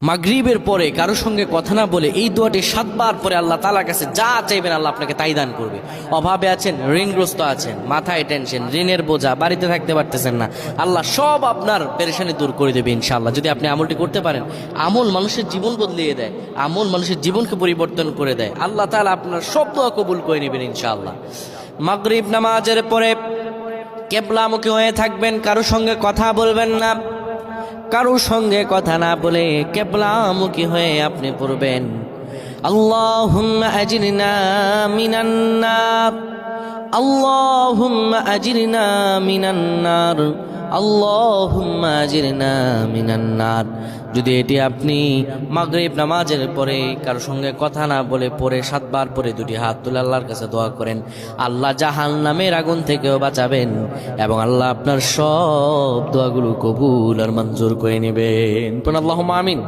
মাগরিবের পরে কারো সঙ্গে কথা না বলে এই দোয়াটি 7 বার পরে আল্লাহ তাআলার কাছে যা চাইবেন আল্লাহ আপনাকে তাই দান করবে। অভাবে আছেন, ঋণগ্রস্ত আছেন, মাথায় টেনশন, ঋণের বোঝা, বাড়িতে থাকতে পারতেছেন না, আল্লাহ সব আপনার পেরেশানি দূর করে দেবে ইনশাআল্লাহ, যদি আপনি আমলটি করতে পারেন। আমল মানুষের জীবন বদলিয়ে দেয়, আমল মানুষের জীবনকে পরিবর্তন করে দেয়। আল্লাহ তাআলা আপনার সব দোয়া কবুল করে নেবেন ইনশাআল্লাহ। মাগরিব নামাজের পরে কিবলামুখী হয়ে থাকবেন, কারো সঙ্গে কথা বলবেন না, কারো সঙ্গে কথা না বলে কিবলামুখী হয়ে আপনি পড়বেন আল্লাহুম্মা আজরিনা মিনান নার, আল্লাহুম্মা আজরিনা মিনান নার, আল্লাহুম্মা আজরিনা মিনান নার। যদি এটি আপনি মাগরিব নামাজের পরে কারো সঙ্গে কথা না বলে পড়ে 7 বার পরে দুটি হাত তুলে আল্লাহর কাছে দোয়া করেন, আল্লাহ জাহান্নামের আগুন থেকেও বাঁচাবেন এবং আল্লাহ আপনার সব দোয়াগুলো কবুল আর মঞ্জুর করে নেবেন। আল্লাহুম্মা আমিন।